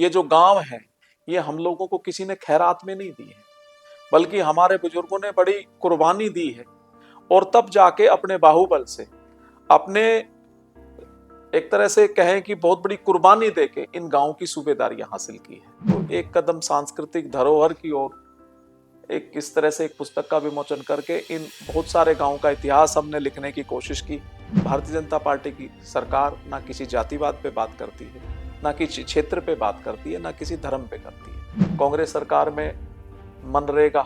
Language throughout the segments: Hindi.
ये जो गांव है ये हम लोगों को किसी ने खैरात में नहीं दी है, बल्कि हमारे बुजुर्गों ने बड़ी कुर्बानी दी है और तब जाके अपने बाहुबल से, अपने एक तरह से कहें कि बहुत बड़ी कुर्बानी देके इन गांवों की सूबेदारियां हासिल की है। तो एक कदम सांस्कृतिक धरोहर की ओर एक इस तरह से एक पुस्तक का विमोचन करके इन बहुत सारे गांवों का इतिहास हमने लिखने की कोशिश की। भारतीय जनता पार्टी की सरकार ना किसी जातिवाद पे बात करती है, ना किसी क्षेत्र पे बात करती है, ना किसी धर्म पे करती है। कांग्रेस सरकार में मनरेगा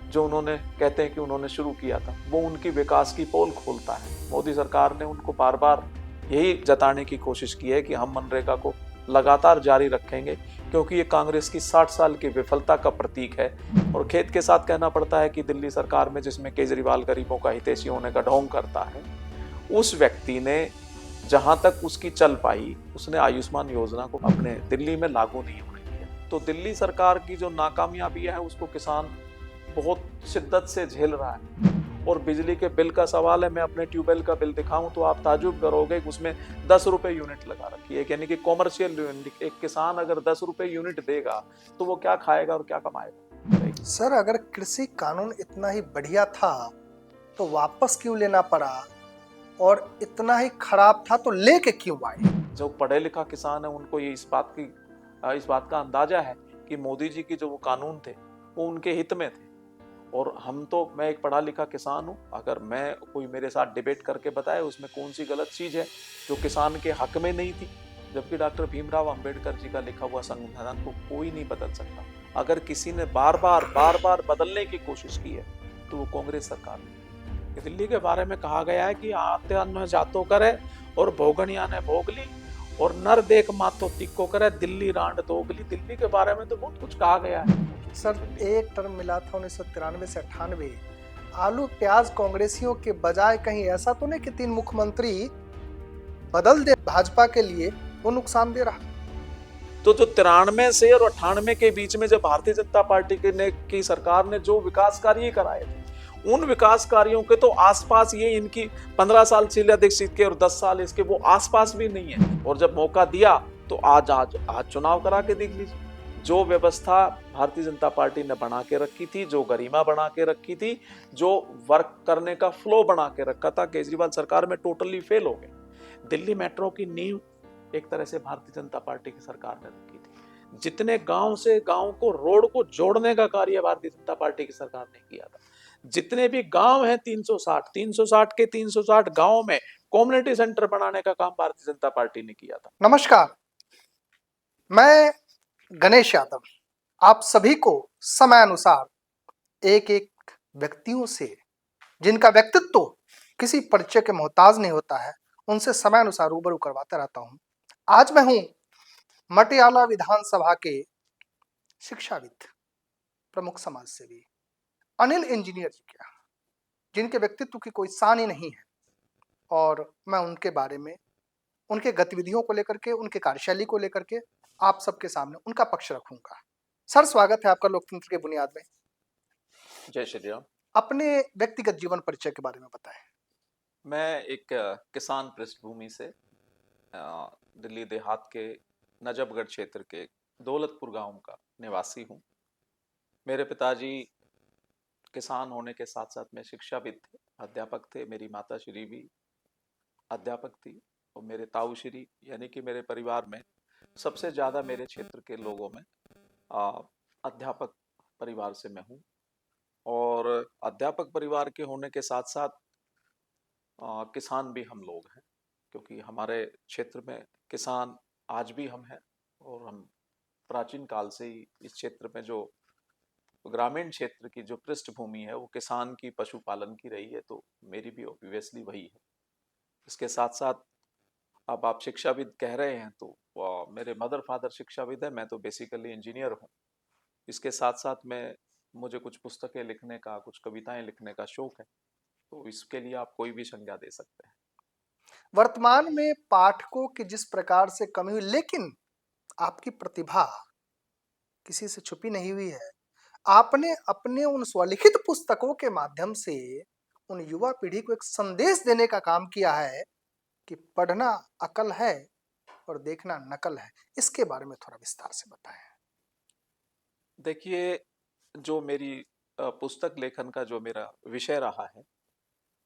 जो उन्होंने कहते हैं कि उन्होंने शुरू किया था, वो उनकी विकास की पोल खोलता है। मोदी सरकार ने उनको बार बार यही जताने की कोशिश की है कि हम मनरेगा को लगातार जारी रखेंगे, क्योंकि ये कांग्रेस की 60 साल की विफलता का प्रतीक है। और खेद के साथ कहना पड़ता है कि दिल्ली सरकार में, जिसमें केजरीवाल गरीबों का हितैषी होने का ढोंग करता है, उस व्यक्ति ने जहां तक उसकी चल पाई, उसने आयुष्मान योजना को अपने दिल्ली में लागू नहीं होने दिया। तो दिल्ली सरकार की जो नाकामयाबी है उसको किसान बहुत शिद्दत से झेल रहा है। और बिजली के बिल का सवाल है, मैं अपने ट्यूबवेल का बिल दिखाऊं तो आप ताजुब करोगे, उसमें 10 रुपए यूनिट लगा रखी है, यानी कि कॉमर्शियल यूनिट। एक किसान अगर 10 रुपए यूनिट देगा तो वो क्या खाएगा और क्या कमाएगा। सर, अगर कृषि कानून इतना ही बढ़िया था तो वापस क्यों लेना पड़ा, और इतना ही खराब था तो लेके क्यों आए? जो पढ़े लिखा किसान है उनको ये इस बात का अंदाजा है कि मोदी जी की जो वो कानून थे वो उनके हित में थे। और मैं एक पढ़ा लिखा किसान हूँ, अगर मैं कोई मेरे साथ डिबेट करके बताए उसमें कौन सी गलत चीज है जो किसान के हक में नहीं थी। जबकि डॉक्टर भीमराव अंबेडकर जी का लिखा हुआ संविधान को कोई नहीं बदल सकता। अगर किसी ने बार बार बदलने की कोशिश की है तो वो कांग्रेस सरकार ने। दिल्ली के बारे में कहा गया है कि आते अन्न जातो करे और भोगनिया ने भोग ली, और नर देख मातो तिक्को करे, दिल्ली रांड दोगली। दिल्ली के बारे में तो बहुत कुछ कहा गया है। सर, एक टर्म मिला था 1993 से 98। आलू प्याज कांग्रेसियों के बजाय कहीं ऐसा तो नहीं कि 3 मुख्यमंत्री बदल दे भाजपा के लिए, वो नुकसान दे रहा? तो जो 93 से और 98 के बीच में जब भारतीय जनता पार्टी की सरकार ने जो विकास कार्य कराए थे, उन विकास कार्यों के तो आसपास ये इनकी 15 साल शीलादीक्षित के और 10 साल इसके वो आसपास भी नहीं है। और जब मौका दिया तो आज चुनाव करा के देख लीजिए। जो व्यवस्था भारतीय जनता पार्टी ने बना के रखी थी, जो गरिमा बना के रखी थी, जो वर्क करने का फ्लो बना के रखा था, केजरीवाल सरकार में टोटली फेल हो गए। दिल्ली मेट्रो की नींव एक तरह से भारतीय जनता पार्टी की सरकार ने रखी थी। जितने गांव से गांव को रोड को जोड़ने का कार्य भारतीय जनता पार्टी की सरकार ने किया था। जितने भी गांव हैं 360 के 360 गांव में कम्युनिटी सेंटर बनाने का काम भारतीय जनता पार्टी ने किया था। नमस्कार, मैं गणेश यादव आप सभी को समय अनुसार एक एक व्यक्तियों से, जिनका व्यक्तित्व किसी परिचय के मोहताज नहीं होता है, उनसे समय अनुसार रूबरू करवाता रहता हूं। आज मैं हूं मटियाला विधानसभा के शिक्षाविद, प्रमुख समाज सेवी अनिल इंजीनियर जी के, जिनके व्यक्तित्व की कोई शान ही नहीं है, और मैं उनके बारे में, उनके गतिविधियों को लेकर के, उनके कार्यशैली को लेकर के आप सबके सामने उनका पक्ष रखूंगा। सर, स्वागत है आपका लोकतंत्र के बुनियाद में। जय श्री राम। अपने व्यक्तिगत जीवन परिचय के बारे में बताएं। मैं एक किसान पृष्ठभूमि से दिल्ली देहात के नजफगढ़ क्षेत्र के दौलतपुर गांव का निवासी हूं। मेरे पिताजी किसान होने के साथ साथ में शिक्षाविद थे, अध्यापक थे। मेरी माता श्री भी अध्यापक थी, और मेरे ताऊ श्री, यानी कि मेरे परिवार में सबसे ज्यादा मेरे क्षेत्र के लोगों में अध्यापक परिवार से मैं हूँ। और अध्यापक परिवार के होने के साथ साथ किसान भी हम लोग हैं, क्योंकि हमारे क्षेत्र में किसान आज भी हम हैं। और हम प्राचीन काल से ही इस क्षेत्र में, जो ग्रामीण क्षेत्र की जो पृष्ठभूमि है वो किसान की, पशुपालन की रही है, तो मेरी भी ऑब्वियसली वही है। इसके साथ साथ अब आप शिक्षाविद कह रहे हैं तो मेरे मदर फादर शिक्षाविद है, मैं तो बेसिकली इंजीनियर हूँ। इसके साथ साथ में मुझे कुछ पुस्तकें लिखने का, कुछ कविताएं लिखने का शौक है, तो इसके लिए आप कोई भी संज्ञा दे सकते हैं। वर्तमान में पाठकों की जिस प्रकार से कमी हुई, लेकिन आपकी प्रतिभा किसी से छुपी नहीं हुई है। आपने अपने उन स्वलिखित पुस्तकों के माध्यम से उन युवा पीढ़ी को एक संदेश देने का काम किया है कि पढ़ना अकल है, और देखना नकल है, इसके बारे में थोड़ा विस्तार से बताएं। देखिए, जो मेरी पुस्तक लेखन का जो मेरा विषय रहा है,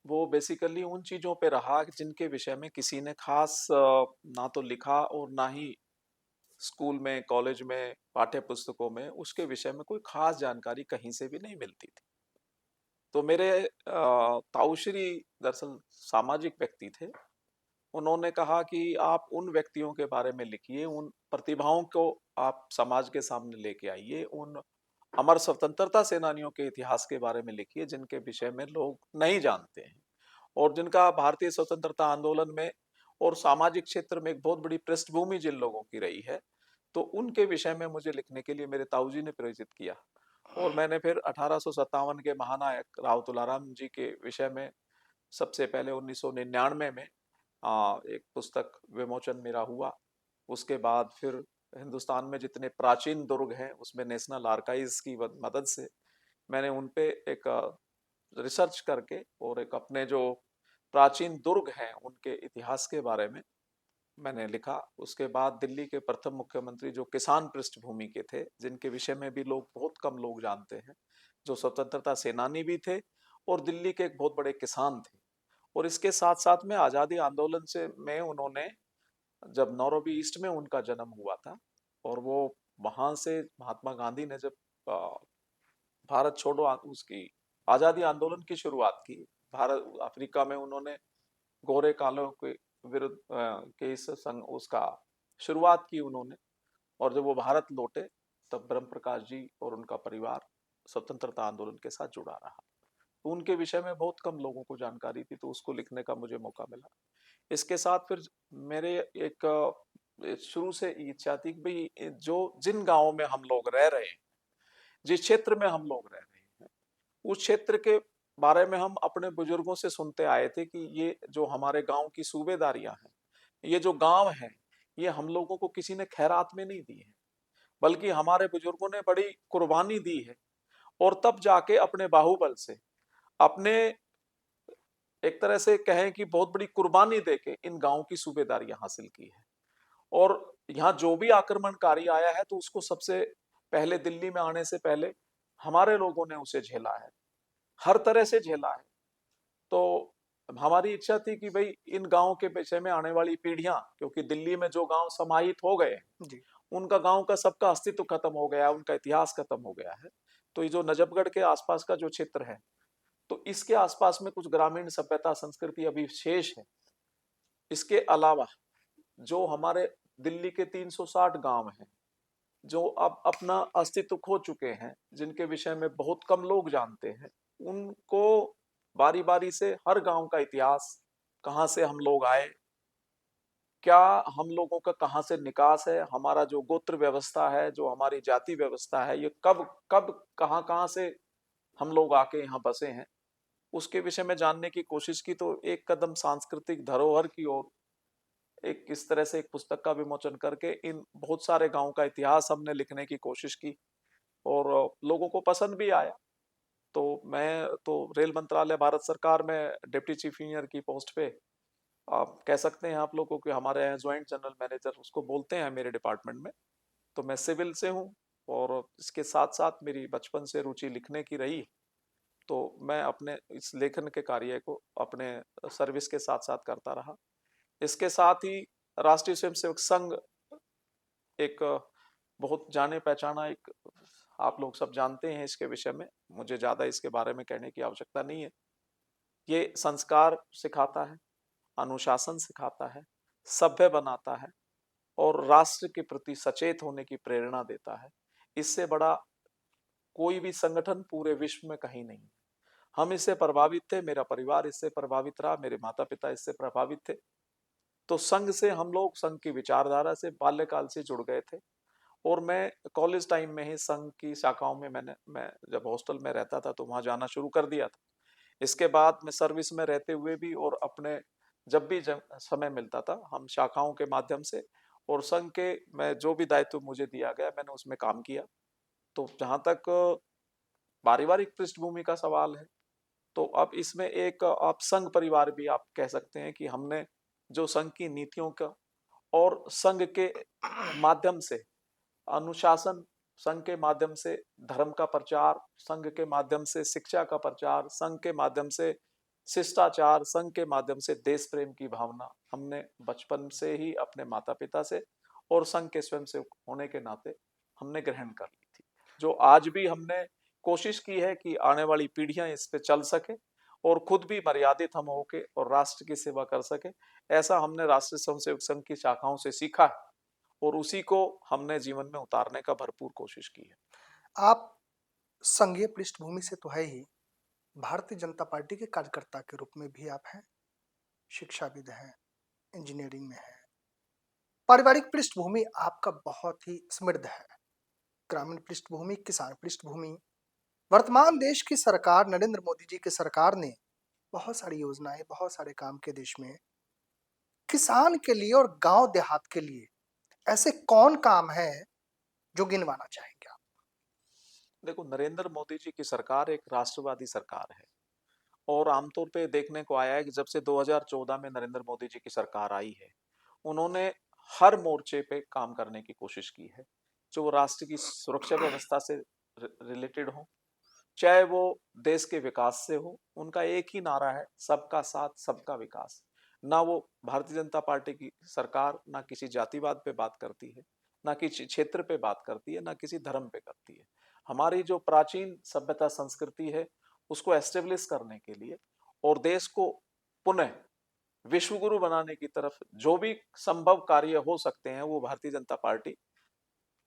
वो बेसिकली उन चीज़ों पे रहा कि जिनके विषय में किसी ने खास ना तो लिखा और ना ही स्कूल में, कॉलेज में, पाठ्य पुस्तकों में उसके विषय में कोई खास जानकारी कहीं से भी नहीं मिलती थी। तो मेरे ताऊश्री दरअसल सामाजिक व्यक्ति थे। उन्होंने कहा कि आप उन व्यक्तियों के बारे में लिखिए, उन प्रतिभाओं को आप समाज के सामने लेके आइए, उन अमर स्वतंत्रता सेनानियों के इतिहास के बारे में लिखिए जिनके विषय में लोग नहीं जानते हैं और जिनका भारतीय स्वतंत्रता आंदोलन में और सामाजिक क्षेत्र में एक बहुत बड़ी पृष्ठभूमि जिन लोगों की रही है, तो उनके विषय में मुझे लिखने के लिए मेरे ताऊजी ने प्रेरित किया। और मैंने फिर 1857 के महानायक राव तुलाराम जी के विषय में सबसे पहले 1999 में एक पुस्तक विमोचन मेरा हुआ। उसके बाद फिर हिंदुस्तान में जितने प्राचीन दुर्ग हैं उसमें नेशनल आर्काइव्स की मदद से मैंने उन पे एक रिसर्च करके और एक अपने जो प्राचीन दुर्ग हैं उनके इतिहास के बारे में मैंने लिखा। उसके बाद दिल्ली के प्रथम मुख्यमंत्री जो किसान पृष्ठभूमि के थे, जिनके विषय में भी लोग बहुत कम लोग जानते हैं, जो स्वतंत्रता सेनानी भी थे और दिल्ली के एक बहुत बड़े किसान थे। और इसके साथ साथ में आज़ादी आंदोलन से में उन्होंने जब नौरोबी ईस्ट में उनका जन्म हुआ था और वो वहां से महात्मा गांधी ने जब भारत छोड़ो उसकी आज़ादी आंदोलन की शुरुआत की, भारत अफ्रीका में उन्होंने गोरे कालों के विरुद्ध के इस संग उसका शुरुआत की उन्होंने। और जब वो भारत लौटे तब ब्रह्म प्रकाश जी और उनका परिवार स्वतंत्रता आंदोलन के साथ जुड़ा रहा। तो उनके विषय में बहुत कम लोगों को जानकारी थी, तो उसको लिखने का मुझे मौका मिला। इसके साथ फिर मेरे एक शुरू से इच्छा थी कि भाई जो जिन गांवों में हम लोग रह रहे हैं, जिस क्षेत्र में हम लोग रह रहे हैं, उस क्षेत्र के बारे में हम अपने बुजुर्गों से सुनते आए थे कि ये जो हमारे गांव की सूबेदारियां हैं, ये जो गांव हैं, ये हम लोगों को किसी ने खैरात में नहीं दी है, बल्कि हमारे बुजुर्गों ने बड़ी कुर्बानी दी है और तब जाके अपने बाहुबल से, अपने एक तरह से कहें कि बहुत बड़ी कुर्बानी देके इन गांव की सूबेदारियां हासिल की है। और यहाँ जो भी आक्रमणकारी आया है तो उसको सबसे पहले दिल्ली में आने से पहले हमारे लोगों ने उसे झेला है, हर तरह से झेला है। तो हमारी इच्छा थी कि भाई इन गांव के विषय में आने वाली पीढ़ियां, क्योंकि दिल्ली में जो गांव समाहित हो गए, जी। उनका गांव का सबका अस्तित्व खत्म हो गया, उनका इतिहास खत्म हो गया है। तो ये जो नजफगढ़ के आसपास का जो क्षेत्र है, तो इसके आसपास में कुछ ग्रामीण सभ्यता संस्कृति अभी शेष है। इसके अलावा जो हमारे दिल्ली के 360 गांव हैं, जो अब अपना अस्तित्व खो चुके हैं, जिनके विषय में बहुत कम लोग जानते हैं, उनको बारी बारी से हर गांव का इतिहास, कहाँ से हम लोग आए, क्या हम लोगों का कहाँ से निकास है, हमारा जो गोत्र व्यवस्था है, जो हमारी जाति व्यवस्था है, ये कब कब कहाँ कहाँ से हम लोग आके यहाँ बसे हैं, उसके विषय में जानने की कोशिश की। तो एक कदम सांस्कृतिक धरोहर की ओर एक इस तरह से एक पुस्तक का विमोचन करके इन बहुत सारे गांव का इतिहास हमने लिखने की कोशिश की और लोगों को पसंद भी आया। तो मैं तो रेल मंत्रालय भारत सरकार में डिप्टी चीफ इंजीनियर की पोस्ट पे, आप कह सकते हैं आप लोगों को कि हमारे यहाँ ज्वाइंट जनरल मैनेजर उसको बोलते हैं मेरे डिपार्टमेंट में। तो मैं सिविल से हूँ और इसके साथ साथ मेरी बचपन से रुचि लिखने की रही। तो मैं अपने इस लेखन के कार्य को अपने सर्विस के साथ साथ करता रहा। इसके साथ ही राष्ट्रीय स्वयंसेवक संघ एक बहुत जाने पहचाना एक, आप लोग सब जानते हैं इसके विषय में, मुझे ज्यादा इसके बारे में कहने की आवश्यकता नहीं है। ये संस्कार सिखाता है, अनुशासन सिखाता है, सभ्य बनाता है और राष्ट्र के प्रति सचेत होने की प्रेरणा देता है। इससे बड़ा कोई भी संगठन पूरे विश्व में कहीं नहीं है। हम इससे प्रभावित थे, मेरा परिवार इससे प्रभावित रहा, मेरे माता पिता इससे प्रभावित थे। तो संघ से हम लोग, संघ की विचारधारा से बाल्यकाल से जुड़ गए थे। और मैं कॉलेज टाइम में ही संघ की शाखाओं में मैं जब हॉस्टल में रहता था तो वहां जाना शुरू कर दिया था। इसके बाद मैं सर्विस में रहते हुए भी और अपने जब भी समय मिलता था, हम शाखाओं के माध्यम से और संघ के मैं जो भी दायित्व मुझे दिया गया मैंने उसमें काम किया। तो जहां तक पारिवारिक पृष्ठभूमि का सवाल है, तो अब इसमें एक आप संघ परिवार भी आप कह सकते हैं कि हमने जो संघ की नीतियों का और संघ के माध्यम से अनुशासन, संघ के माध्यम से धर्म का प्रचार, संघ के माध्यम से शिक्षा का प्रचार, संघ के माध्यम से शिष्टाचार, संघ के माध्यम से देश प्रेम की भावना हमने बचपन से ही अपने माता पिता से और संघ के स्वयंसेवक होने के नाते हमने ग्रहण कर ली थी, जो आज भी हमने कोशिश की है कि आने वाली पीढ़ियां इस पे चल सके और खुद भी मर्यादित हम होके और राष्ट्र की सेवा कर सके। ऐसा हमने राष्ट्रीय स्वयंसेवक संघ की शाखाओं से सीखा है और उसी को हमने जीवन में उतारने का भरपूर कोशिश की है। आप संघीय पृष्ठभूमि से तो है ही, भारतीय जनता पार्टी के कार्यकर्ता के रूप में भी आप हैं, शिक्षाविद हैं, इंजीनियरिंग में हैं। पारिवारिक पृष्ठभूमि आपका बहुत ही समृद्ध है। ग्रामीण पृष्ठभूमि, किसान पृष्ठभूमि। वर्तमान देश की सरकार, नरेंद्र मोदी जी की सरकार ने बहुत सारी योजनाएं, बहुत सारे काम के देश में किसान के लिए और गांव देहात के लिए ऐसे कौन काम है जो गिनवाना चाहेंगे आप? देखो, नरेंद्र मोदी जी की सरकार एक राष्ट्रवादी सरकार है और आमतौर पे देखने को आया है कि जब से 2014 में नरेंद्र मोदी जी की सरकार आई है, उन्होंने हर मोर्चे पे काम करने की कोशिश की है, जो वो राष्ट्र की सुरक्षा व्यवस्था से रिलेटेड हो, चाहे वो देश के विकास से हो। उनका एक ही नारा है, सबका साथ सबका विकास। ना वो भारतीय जनता पार्टी की सरकार ना किसी जातिवाद पे बात करती है, ना किसी क्षेत्र पे बात करती है, ना किसी धर्म पे करती है। हमारी जो प्राचीन सभ्यता संस्कृति है उसको एस्टेब्लिश करने के लिए और देश को पुनः विश्व गुरु बनाने की तरफ जो भी संभव कार्य हो सकते हैं वो भारतीय जनता पार्टी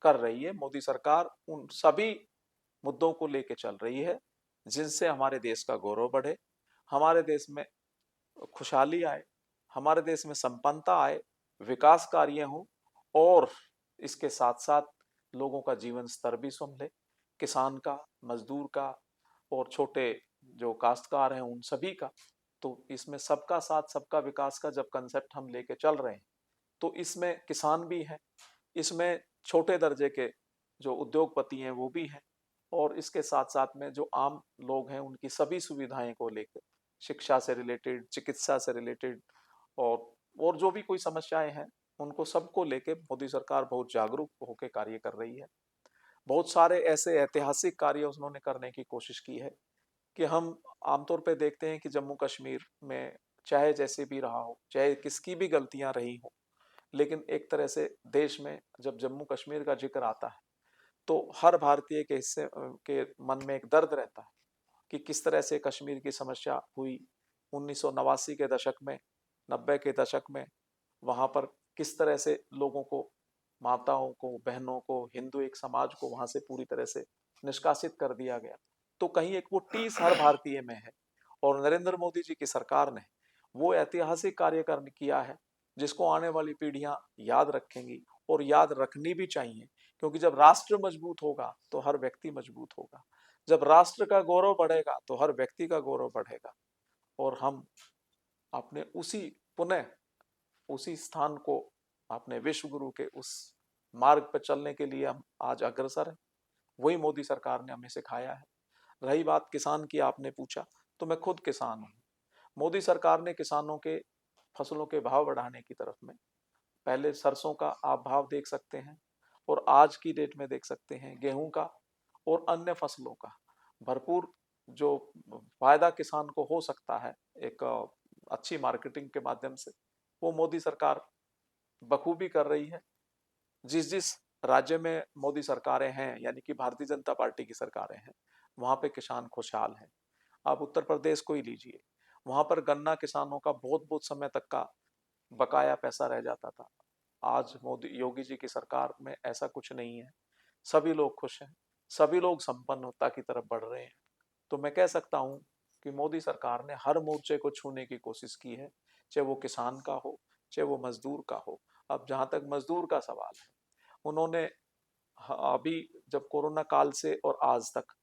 कर रही है। मोदी सरकार उन सभी मुद्दों को लेकर चल रही है जिनसे हमारे देश का गौरव बढ़े, हमारे देश में खुशहाली आए, हमारे देश में संपन्नता आए, विकास कार्य हो और इसके साथ साथ लोगों का जीवन स्तर भी संभले, किसान का, मजदूर का और छोटे जो काश्तकार हैं उन सभी का। तो इसमें सबका साथ सबका विकास का जब कंसेप्ट हम लेके चल रहे हैं तो इसमें किसान भी है, इसमें छोटे दर्जे के जो उद्योगपति हैं वो भी हैं और इसके साथ साथ में जो आम लोग हैं उनकी सभी सुविधाएं को लेकर, शिक्षा से रिलेटेड, चिकित्सा से रिलेटेड और जो भी कोई समस्याएं हैं उनको सबको लेके मोदी सरकार बहुत जागरूक होकर कार्य कर रही है। बहुत सारे ऐसे ऐतिहासिक कार्य उन्होंने करने की कोशिश की है कि हम आमतौर पे देखते हैं कि जम्मू कश्मीर में चाहे जैसे भी रहा हो, चाहे किसकी भी गलतियां रही हो, लेकिन एक तरह से देश में जब जम्मू कश्मीर का जिक्र आता है तो हर भारतीय के हिस्से के मन में एक दर्द रहता है कि किस तरह से कश्मीर की समस्या हुई 1989 के दशक में, 90 के दशक में। वहां पर किस तरह से लोगों को, माताओं को, बहनों को, हिंदू एक समाज को वहां से पूरी तरह से निष्कासित कर दिया गया। तो कहीं एक वो टीस हर भारतीय में है और नरेंद्र मोदी जी की सरकार ने वो ऐतिहासिक कार्य कर किया है जिसको आने वाली पीढ़ियां याद रखेंगी और याद रखनी भी चाहिए, क्योंकि जब राष्ट्र मजबूत होगा तो हर व्यक्ति मजबूत होगा, जब राष्ट्र का गौरव बढ़ेगा तो हर व्यक्ति का गौरव बढ़ेगा और हम अपने उसी पुनः उसी स्थान को, अपने विश्व गुरु के उस मार्ग पर चलने के लिए हम आज अग्रसर हैं। वही मोदी सरकार ने हमें सिखाया है। रही बात किसान की, आपने पूछा, तो मैं खुद किसान हूँ। मोदी सरकार ने किसानों के फसलों के भाव बढ़ाने की तरफ में, पहले सरसों का आप भाव देख सकते हैं और आज की डेट में देख सकते हैं गेहूं का और अन्य फसलों का भरपूर जो फायदा किसान को हो सकता है एक अच्छी मार्केटिंग के माध्यम से, वो मोदी सरकार बखूबी कर रही है। जिस जिस राज्य में मोदी सरकारें हैं, यानी कि भारतीय जनता पार्टी की सरकारें हैं, वहां पे किसान खुशहाल हैं। आप उत्तर प्रदेश को ही लीजिए, वहां पर गन्ना किसानों का बहुत बहुत समय तक का बकाया पैसा रह जाता था। आज मोदी योगी जी की सरकार में ऐसा कुछ नहीं है, सभी लोग खुश हैं, सभी लोग संपन्नता की तरफ बढ़ रहे हैं। तो मैं कह सकता हूं कि मोदी सरकार ने हर मोर्चे को छूने की कोशिश की है, चाहे वो किसान का हो, चाहे वो मजदूर का हो। अब जहां तक मजदूर का सवाल है, उन्होंने अभी जब कोरोना काल से और आज तक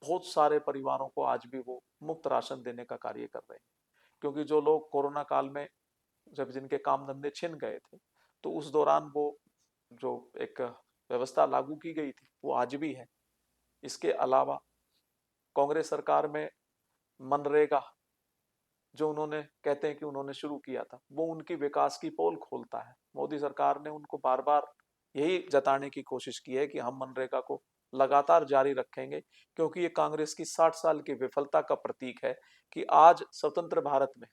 बहुत सारे परिवारों को आज भी वो मुफ्त राशन देने का कार्य कर रहे हैं, क्योंकि जो लोग कोरोना काल में जब जिनके काम धंधे छिन गए थे तो उस दौरान वो जो एक व्यवस्था लागू की गई थी वो आज भी है। इसके अलावा कांग्रेस सरकार में मनरेगा जो उन्होंने कहते हैं कि उन्होंने शुरू किया था, वो उनकी विकास की पोल खोलता है। मोदी सरकार ने उनको बार बार यही जताने की कोशिश की है कि हम मनरेगा को लगातार जारी रखेंगे, क्योंकि ये कांग्रेस की 60 साल की विफलता का प्रतीक है कि आज स्वतंत्र भारत में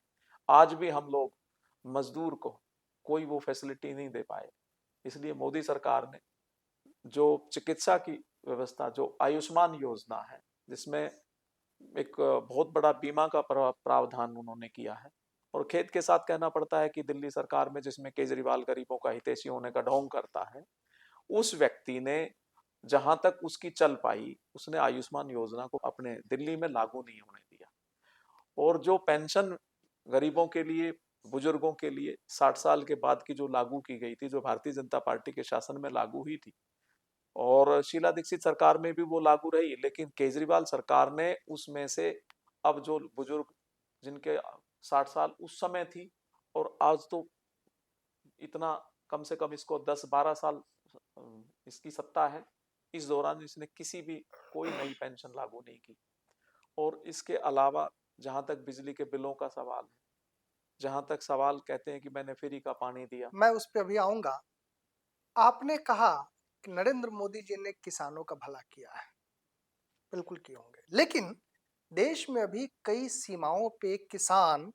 आज भी हम लोग मजदूर को कोई वो फैसिलिटी नहीं दे पाए। इसलिए मोदी सरकार ने जो चिकित्सा की व्यवस्था, जो आयुष्मान योजना है, जिसमें एक बहुत बड़ा बीमा का प्रावधान उन्होंने किया है। और खेद के साथ कहना पड़ता है कि दिल्ली सरकार में, जिसमें केजरीवाल गरीबों का हितैषी होने का ढोंग करता है, उस व्यक्ति ने जहां तक उसकी चल पाई, उसने आयुष्मान योजना को अपने दिल्ली में लागू नहीं होने दिया। और जो पेंशन गरीबों के लिए, बुजुर्गों के लिए 60 साल के बाद की जो लागू की गई थी, जो भारतीय जनता पार्टी के शासन में लागू हुई थी, और शीला दीक्षित सरकार में भी वो लागू रही, लेकिन केजरीवाल सरकार ने उसमें से अब जो बुजुर्ग जिनके 60 साल उस समय थी, और आज तो इतना कम से कम इसको 10-12 साल इसकी सत्ता है, इस दौरान इसने किसी भी कोई नई पेंशन लागू नहीं की। और इसके अलावा जहां तक बिजली के बिलों का सवाल है, जहां तक सवाल कहते हैं कि मैंने फ्री का पानी दिया। मैं उस पर अभी आऊंगा। आपने कहा कि नरेंद्र मोदी जी ने किसानों का भला किया है, बिल्कुल किए होंगे, लेकिन देश में अभी कई सीमाओं पे किसान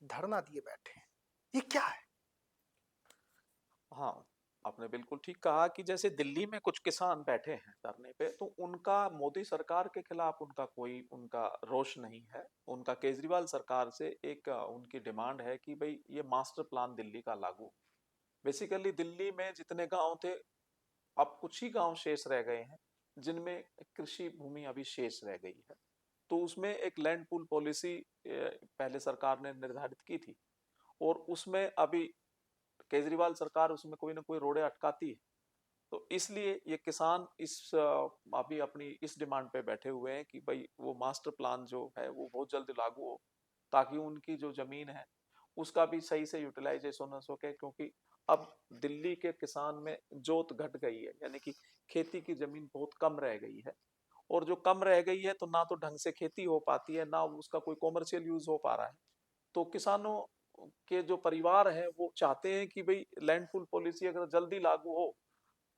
धरना दिए बैठे हैं। ये क्या है? हाँ, आपने बिल्कुल ठीक कहा कि जैसे दिल्ली में कुछ किसान बैठे हैं धरने पे, तो उनका मोदी सरकार के खिलाफ उनका कोई उनका रोष नहीं है। उनका केजरीवाल सरकार से एक उनकी डिमांड है कि भाई ये मास्टर प्लान दिल्ली का लागू। बेसिकली दिल्ली में जितने गांव थे, अब कुछ ही गांव शेष रह गए हैं जिनमें कृषि भूमि अभी शेष रह गई है। तो उसमें एक लैंड पूल पॉलिसी पहले सरकार ने निर्धारित की थी, और उसमें अभी केजरीवाल सरकार उसमें कोई ना कोई रोड़े अटकाती है। तो इसलिए ये किसान अभी अपनी इस डिमांड पे बैठे हुए हैं कि भाई वो मास्टर प्लान जो है वो बहुत जल्द लागू हो, ताकि उनकी जो जमीन है उसका भी सही से यूटिलाइजेशन हो सके। क्योंकि अब दिल्ली के किसान में जोत घट गई है, यानी कि खेती की जमीन बहुत कम रह गई है। और जो कम रह गई है, तो ना तो ढंग से खेती हो पाती है, ना उसका कोई कॉमर्शियल यूज हो पा रहा है। तो किसानों के जो परिवार हैं वो चाहते हैं कि भाई लैंड पूल पॉलिसी अगर जल्दी लागू हो,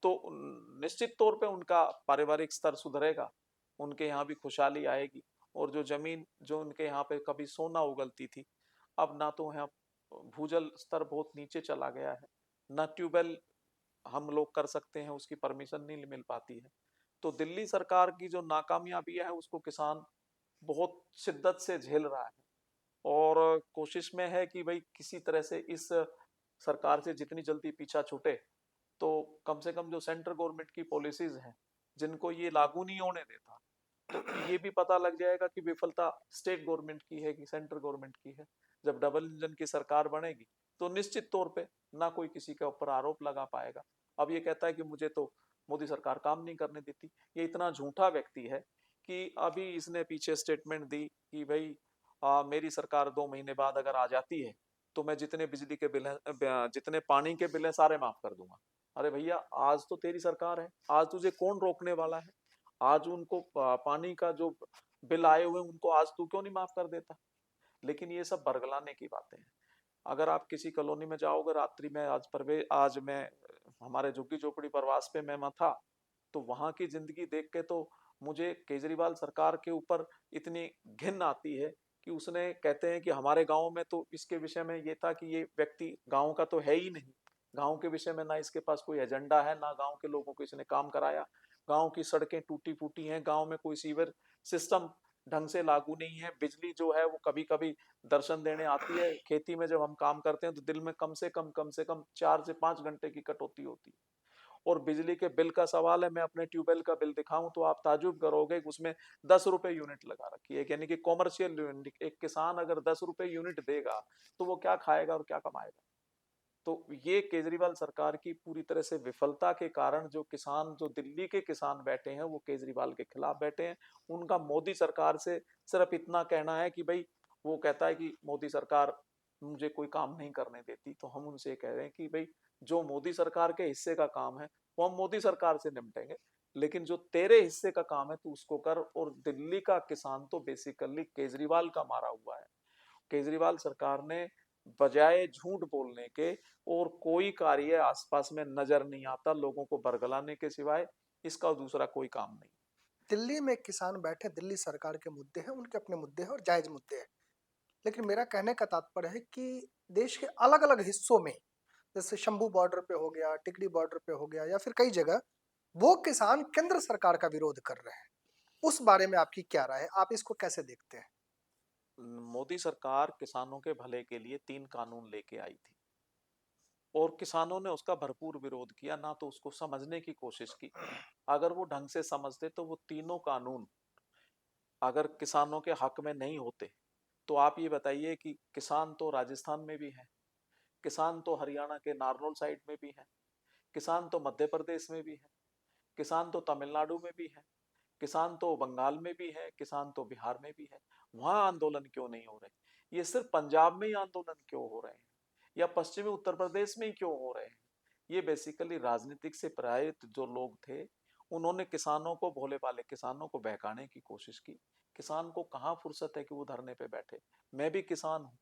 तो निश्चित तौर पे उनका पारिवारिक स्तर सुधरेगा, उनके यहाँ भी खुशहाली आएगी। और जो जमीन जो उनके यहाँ पे कभी सोना उगलती थी, अब ना तो यहाँ भूजल स्तर बहुत नीचे चला गया है, ना ट्यूबवेल हम लोग कर सकते हैं, उसकी परमिशन नहीं मिल पाती है। तो दिल्ली सरकार की जो नाकामयाबी है उसको किसान बहुत शिद्दत से झेल रहा है, और कोशिश में है कि भाई किसी तरह से इस सरकार से जितनी जल्दी पीछा छूटे। तो कम से कम जो सेंट्रल गवर्नमेंट की पॉलिसीज हैं, जिनको ये लागू नहीं होने देता, तो ये भी पता लग जाएगा कि विफलता स्टेट गवर्नमेंट की है कि सेंट्रल गवर्नमेंट की है। जब डबल इंजन की सरकार बनेगी, तो निश्चित तौर पे ना कोई किसी के ऊपर आरोप लगा पाएगा। अब ये कहता है कि मुझे तो मोदी सरकार काम नहीं करने देती, ये इतना झूठा व्यक्ति है कि अभी इसने पीछे स्टेटमेंट दी कि भाई मेरी सरकार 2 महीने बाद अगर आ जाती है, तो मैं जितने बिजली के बिल हैं, जितने पानी के बिल हैं, सारे माफ कर दूंगा। अरे भैया, आज तो तेरी सरकार है, आज तुझे कौन रोकने वाला है? आज उनको पानी का जो बिल आए हुए हैं, उनको आज तू क्यों नहीं माफ कर देता? लेकिन ये सब बरगलाने की बातें हैं। अगर आप किसी कॉलोनी में जाओगे रात्रि में, आज मैं हमारे झुग्गी झोपड़ी प्रवास पे मैं था, तो वहां की जिंदगी देख के तो मुझे केजरीवाल सरकार के ऊपर इतनी घिन आती है कि उसने कहते हैं कि हमारे गांव में तो इसके विषय में ये था कि ये व्यक्ति गांव का तो है ही नहीं, गांव के विषय में ना इसके पास कोई एजेंडा है, ना गांव के लोगों को इसने काम कराया। गांव की सड़कें टूटी फूटी हैं, गांव में कोई सीवर सिस्टम ढंग से लागू नहीं है, बिजली जो है वो कभी कभी दर्शन देने आती है। खेती में जब हम काम करते हैं तो दिन में कम से कम 4 से 5 घंटे की कटौती होती है। और बिजली के बिल का सवाल है, मैं अपने ट्यूबवेल का बिल दिखाऊं तो आप ताजुब करोगे कि उसमें 10 रुपए यूनिट लगा रखी है, यानी कि कॉमर्शियल यूनिट। एक किसान अगर 10 रुपए यूनिट देगा, तो वो क्या खाएगा और क्या कमाएगा? तो ये केजरीवाल सरकार की पूरी तरह से विफलता के कारण जो किसान, जो दिल्ली के किसान बैठे हैं, वो केजरीवाल के खिलाफ बैठे हैं। उनका मोदी सरकार से सिर्फ इतना कहना है कि भाई, वो कहता है कि मोदी सरकार मुझे कोई काम नहीं करने देती, तो हम उनसे कह रहे हैं कि भाई, जो मोदी सरकार के हिस्से का काम है वो हम मोदी सरकार से निपटेंगे, लेकिन जो तेरे हिस्से का काम है तू उसको कर। और दिल्ली का किसान तो बेसिकली केजरीवाल का मारा हुआ है। केजरीवाल सरकार ने बजाय झूठ बोलने के और कोई कार्य आसपास में नजर नहीं आता लोगों को बरगलाने के सिवाय, इसका दूसरा कोई काम नहीं। दिल्ली में किसान बैठे, दिल्ली सरकार के मुद्दे हैं, उनके अपने मुद्दे हैं और जायज मुद्दे हैं। लेकिन मेरा कहने का तात्पर्य है कि देश के अलग अलग हिस्सों में, जैसे शंभू बॉर्डर पे हो गया, टिकरी बॉर्डर पे हो गया, या फिर कई जगह, वो किसान केंद्र सरकार का विरोध कर रहे हैं। उस बारे में आपकी क्या राय है? आप इसको कैसे देखते हैं? मोदी सरकार किसानों के भले के लिए 3 कानून लेके आई थी और किसानों ने उसका भरपूर विरोध किया, ना तो उसको समझने की कोशिश की। अगर वो ढंग से समझते तो वो तीनों कानून अगर किसानों के हक में नहीं होते, तो आप ये बताइए कि किसान तो राजस्थान में भी है, किसान तो हरियाणा के नारनौल साइड में भी है, किसान तो मध्य प्रदेश में भी है, किसान तो तमिलनाडु में भी है, किसान तो बंगाल में भी है, किसान तो बिहार में भी है। वहां आंदोलन क्यों नहीं हो रहे? ये सिर्फ पंजाब में ही आंदोलन क्यों हो रहे हैं, या पश्चिमी उत्तर प्रदेश में ही क्यों हो रहे हैं? ये बेसिकली राजनीतिक से प्रेरित जो लोग थे, उन्होंने किसानों को, भोले भाले किसानों को बहकाने की कोशिश की। किसान को कहाँ फुर्सत है कि वो धरने पे बैठे? मैं भी किसान हूँ,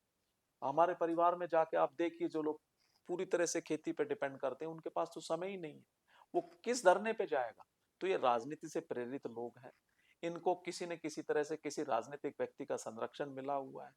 हमारे परिवार में जाके आप देखिए, जो लोग पूरी तरह से खेती पे डिपेंड करते हैं, उनके पास तो समय ही नहीं है, वो किस धरने पे जाएगा? तो ये राजनीति से प्रेरित लोग हैं, इनको किसी न किसी तरह से किसी राजनीतिक व्यक्ति का संरक्षण मिला हुआ है।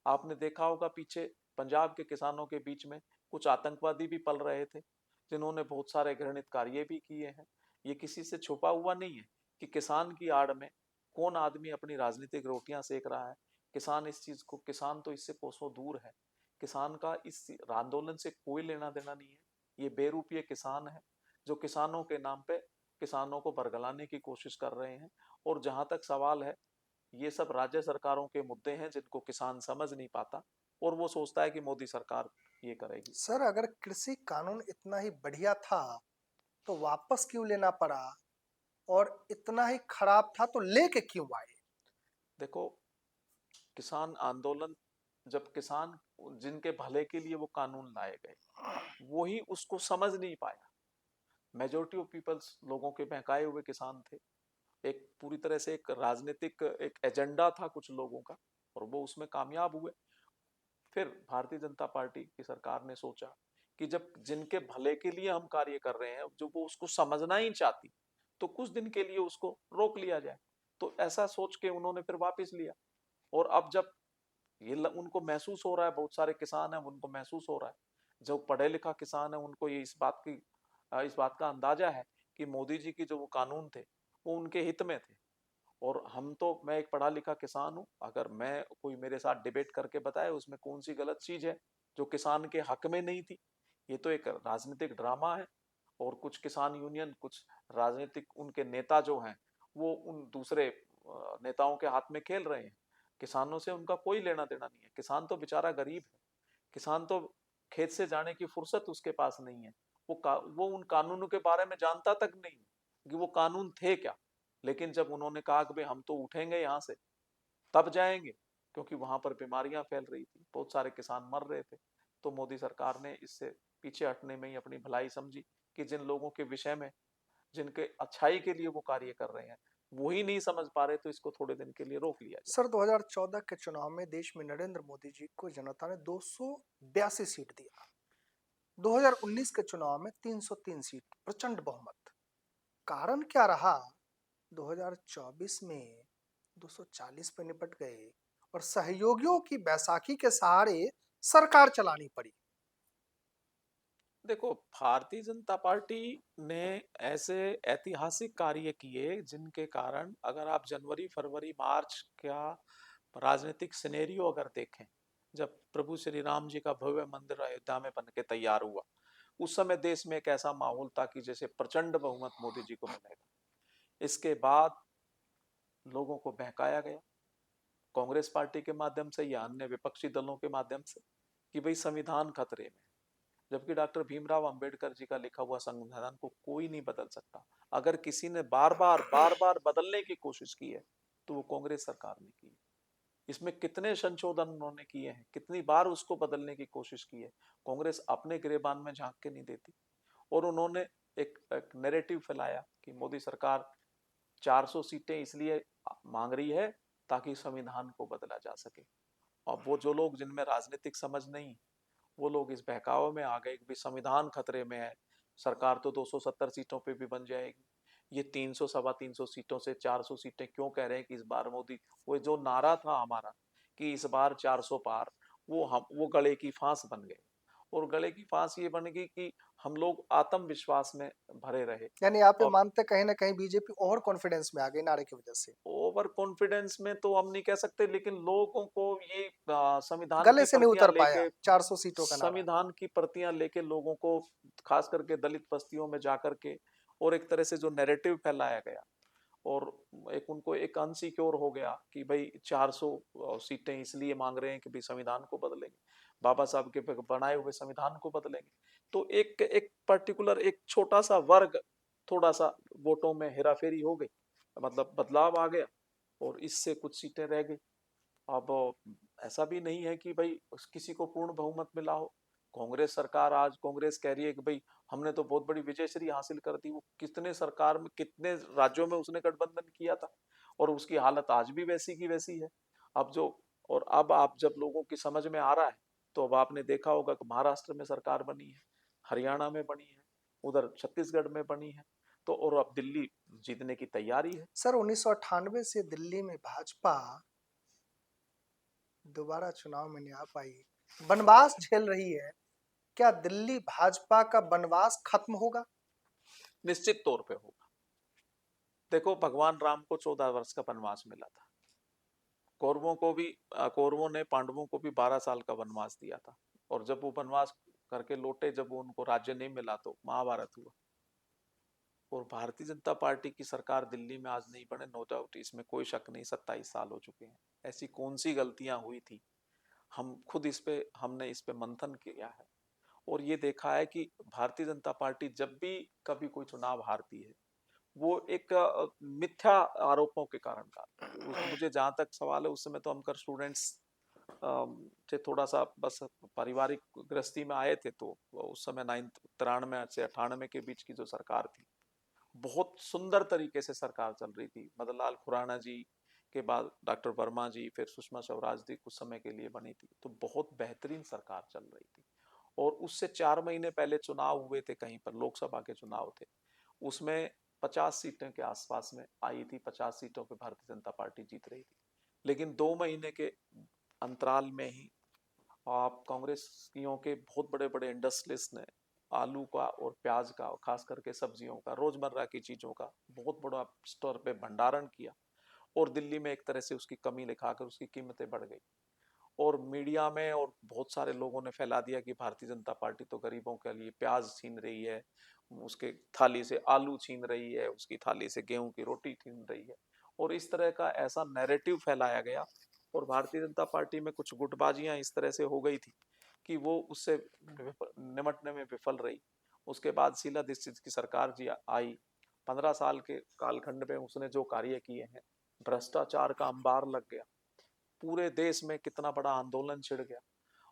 आपने देखा होगा पीछे पंजाब के किसानों के बीच में कुछ आतंकवादी भी पल रहे थे, जिन्होंने बहुत सारे घृणित कार्य भी किए हैं। ये किसी से छुपा हुआ नहीं है कि किसान की आड़ में कौन आदमी अपनी राजनीतिक रोटियां सेक रहा है। किसान इस चीज को, किसान तो इससे कोसों दूर है। किसान का इस आंदोलन से कोई लेना देना नहीं है। ये बेरूपीय किसान है जो किसानों के नाम पे किसानों को बरगलाने की कोशिश कर रहे हैं। और जहां तक सवाल है, ये सब राज्य सरकारों के मुद्दे हैं जिनको किसान समझ नहीं पाता, और वो सोचता है कि मोदी सरकार ये करेगी। सर, अगर कृषि कानून इतना ही बढ़िया था तो वापस क्यों लेना पड़ा? और इतना ही खराब था तो लेके क्यों आए? देखो, किसान आंदोलन, जब किसान, जिनके भले के लिए वो कानून लाए गए, वही उसको समझ नहीं पाया। मेजोरिटी ऑफ पीपल्स, लोगों के बहकाए हुए किसान थे। एक पूरी तरह से एक राजनीतिक एक एजेंडा था कुछ लोगों का, और वो उसमें कामयाब हुए। फिर भारतीय जनता पार्टी की सरकार ने सोचा कि जब जिनके भले के लिए हम कार्य कर रहे हैं, जो वो उसको समझना ही चाहती, तो कुछ दिन के लिए उसको रोक लिया जाए। तो ऐसा सोच के उन्होंने फिर वापस लिया। और अब जब उनको महसूस हो रहा है, बहुत सारे किसान हैं उनको महसूस हो रहा है, जो पढ़े लिखा किसान है उनको ये इस बात का अंदाजा है कि मोदी जी की जो वो कानून थे, वो उनके हित में थे। और हम तो, मैं एक पढ़ा लिखा किसान हूँ, अगर मैं, कोई मेरे साथ डिबेट करके बताए उसमें कौन सी गलत चीज है जो किसान के हक में नहीं थी। ये तो एक राजनीतिक ड्रामा है, और कुछ किसान यूनियन, कुछ राजनीतिक उनके नेता जो हैं, वो उन दूसरे नेताओं के हाथ में खेल रहे हैं। किसानों से उनका कोई लेना देना नहीं है। किसान तो बेचारा गरीब है, किसान तो खेत से जाने की फुर्सत उसके पास नहीं है। वो उन कानूनों के बारे में जानता तक नहीं कि वो कानून थे क्या। लेकिन जब उन्होंने कहा कि भाई हम तो उठेंगे यहाँ से, तब जाएंगे, क्योंकि वहां पर बीमारियां फैल रही थी, बहुत सारे किसान मर रहे थे, तो मोदी सरकार ने इससे पीछे हटने में ही अपनी भलाई समझी कि जिन लोगों के विषय में, जिनके अच्छाई के लिए वो कार्य कर रहे हैं, वही नहीं समझ पा रहे, तो इसको थोड़े दिन के लिए रोक लिया जाए। सर, 2014 के चुनाव में देश में नरेंद्र मोदी जी को जनता ने 282 सीट दिया। 2019 के चुनाव में 303 सीट, प्रचंड बहुमत। कारण क्या रहा? 2024 में 240 पे निपट गए और सहयोगियों की बैसाखी के सहारे सरकार चलानी पड़ी। देखो, भारतीय जनता पार्टी ने ऐसे ऐतिहासिक कार्य किए जिनके कारण, अगर आप जनवरी फरवरी मार्च का राजनीतिक सिनेरियो अगर देखें, जब प्रभु श्री राम जी का भव्य मंदिर अयोध्या में बन के तैयार हुआ, उस समय देश में एक ऐसा माहौल था कि जैसे प्रचंड बहुमत मोदी जी को मिलेगा। इसके बाद लोगों को बहकाया गया, कांग्रेस पार्टी के माध्यम से या अन्य विपक्षी दलों के माध्यम से, कि भाई संविधान खतरे में। जबकि डॉक्टर भीमराव अंबेडकर जी का लिखा हुआ संविधान को कोई नहीं बदल सकता। अगर किसी ने बार बार बदलने की कोशिश की है, तो वो कांग्रेस सरकार ने की है। इसमें कितने संशोधन उन्होंने किए हैं, कितनी बार उसको बदलने की कोशिश की है, कांग्रेस अपने गिरेबान में झांक के नहीं देती। और उन्होंने एक नैरेटिव फैलाया कि मोदी सरकार 400 सीटें इसलिए मांग रही है ताकि संविधान को बदला जा सके। अब वो जो लोग जिनमें राजनीतिक समझ नहीं, वो लोग इस बहकावे में आ गए कि भाई संविधान खतरे में है, सरकार तो 270 सीटों पे भी बन जाएगी, ये 300 सवा 300 सीटों से 400 सीटें क्यों कह रहे हैं कि इस बार मोदी, वो जो नारा था हमारा कि इस बार 400 पार, वो गले की फांस बन गए। और गले की फांस ये बन गई कि हम लोग आत्मविश्वास में भरे रहे। यानी आप ये और मानते कहीं ना कहीं बीजेपी ओवर कॉन्फिडेंस में आ गई नारे की वजह से, ओवर कॉन्फिडेंस में तो हम नहीं कह सकते, लेकिन लोगों को ये संविधान गले की से नहीं प्रतियां उतर पाया लेके, 400 सीटों का नारा। संविधान की प्रतियां लेके लोगों को, खास करके दलित बस्तियों में जाकर के, और एक तरह से जो नैरेटिव फैलाया गया, और एक उनको एक अनसिक्योर हो गया कि भाई 400 सीटें इसलिए मांग रहे हैं कि भाई संविधान को बदलेंगे, बाबा साहब के बनाए हुए संविधान को बदलेंगे। तो एक एक पर्टिकुलर एक छोटा सा वर्ग, थोड़ा सा वोटों में हेराफेरी हो गई, मतलब बदलाव आ गया, और इससे कुछ सीटें रह गई। अब ऐसा भी नहीं है कि भाई किसी को पूर्ण बहुमत मिला हो। कांग्रेस सरकार, आज कांग्रेस कह रही है कि भाई हमने तो बहुत बड़ी विजयश्री हासिल कर दी, वो कितने सरकार में कितने राज्यों में उसने गठबंधन किया था, और उसकी हालत आज भी वैसी की वैसी है। अब जो, और अब आप जब लोगों की समझ में आ रहा है, तो अब आपने देखा होगा कि महाराष्ट्र में सरकार बनी है, हरियाणा में बनी है, उधर छत्तीसगढ़ में बनी है, तो और अब दिल्ली जीतने की तैयारी है। सर 1998 से दिल्ली में भाजपा दोबारा चुनाव में नहीं आ पाई, वनवास झेल रही है। क्या दिल्ली भाजपा का वनवास खत्म होगा? निश्चित तौर पे होगा। देखो, भगवान राम को 14 वर्ष का वनवास मिला था, कौरवों को भी, कौरवों ने पांडवों को भी 12 साल का वनवास दिया था, और जब वो वनवास करके लौटे, जब उनको राज्य नहीं मिला, तो महाभारत हुआ। और भारतीय जनता पार्टी की सरकार दिल्ली में आज नहीं बने, नो डाउट, इसमें कोई शक नहीं, 27 साल हो चुके हैं। ऐसी कौन सी गलतियां हुई थी, हम खुद हमने इस पे मंथन किया है, और ये देखा है कि भारतीय जनता पार्टी जब भी कभी कोई चुनाव हारती है, वो एक मिथ्या आरोपों के कारण था। मुझे जहां तक सवाल है, उस समय तो हम कर स्टूडेंट्स से थोड़ा सा बस पारिवारिक गृहस्थी में आए थे, तो उस समय 93 से 98 के बीच की जो सरकार थी, बहुत सुंदर तरीके से सरकार चल रही थी। मदन लाल खुराना जी के बाद डॉक्टर वर्मा जी, फिर सुषमा स्वराज जी कुछ समय के लिए बनी थी, तो बहुत बेहतरीन सरकार चल रही थी। और उससे 4 महीने पहले चुनाव हुए थे, कहीं पर लोकसभा के चुनाव थे, उसमें 50 सीटें के आसपास में आई थी, 50 सीटों पे भारतीय जनता पार्टी जीत रही थी। लेकिन 2 महीने के अंतराल में ही आप कांग्रेसियों के बहुत बड़े बड़े इंडस्ट्रियलिस्ट ने आलू का और प्याज का, खास करके सब्जियों का, रोजमर्रा की चीजों का बहुत बड़ा स्टोर पे भंडारण किया, और दिल्ली में एक तरह से उसकी कमी दिखाकर उसकी कीमतें बढ़ गई। और मीडिया में और बहुत सारे लोगों ने फैला दिया कि भारतीय जनता पार्टी तो गरीबों के लिए प्याज छीन रही है, उसके थाली से आलू छीन रही है, उसकी थाली से गेहूं की रोटी छीन रही है, और इस तरह का ऐसा नैरेटिव फैलाया गया। और भारतीय जनता पार्टी में कुछ गुटबाजियां इस तरह से हो गई थी कि वो उससे निमटने में विफल रही। उसके बाद शीला दीक्षित की सरकार जी आई, 15 साल के कालखंड में उसने जो कार्य किए हैं, भ्रष्टाचार का अंबार लग गया, पूरे देश में कितना बड़ा आंदोलन छिड़ गया,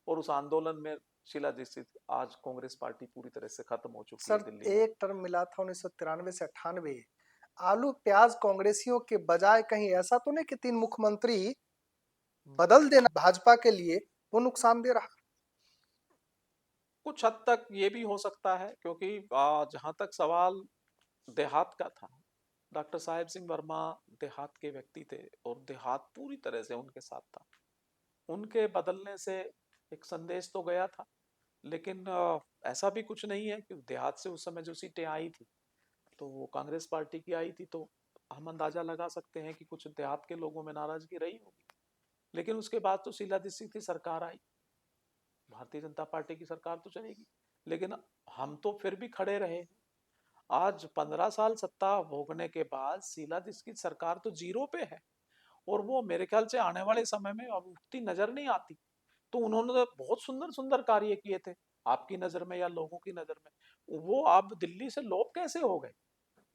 और उस आंदोलन में शीला दीक्षित, आज कांग्रेस पार्टी पूरी तरह से खत्म हो चुकी है सर दिल्ली में। एक टर्म मिला था 1993 से 98, आलू प्याज कांग्रेसियों के बजाय कहीं ऐसा तो नहीं कि 3 मुख्यमंत्री बदल देना भाजपा के लिए वो नुकसान दे रहा? कुछ हद तक ये भी हो सकता है, क्योंकि जहां तक सवाल देहात का था, डॉक्टर साहेब सिंह वर्मा देहात के व्यक्ति थे, और देहात पूरी तरह से उनके साथ था। उनके बदलने से एक संदेश तो गया था, लेकिन ऐसा भी कुछ नहीं है कि देहात से उस समय जो सीटें आई थी, तो वो कांग्रेस पार्टी की आई थी, तो हम अंदाजा लगा सकते हैं कि कुछ देहात के लोगों में नाराजगी रही होगी। लेकिन उसके बाद तो शीला दीक्षित की सरकार आई, भारतीय जनता पार्टी की सरकार तो चलेगी, लेकिन हम तो फिर भी खड़े रहे। आज 15 साल सत्ता भोगने के बाद शीला दीक्षित की सरकार तो जीरो पे है, और वो मेरे ख्याल से आने वाले समय में अब उतनी नजर नहीं आती। तो उन्होंने तो बहुत सुंदर सुंदर कार्य किए थे, आपकी नजर में या लोगों की नजर में, वो आप दिल्ली से लोप कैसे हो गए?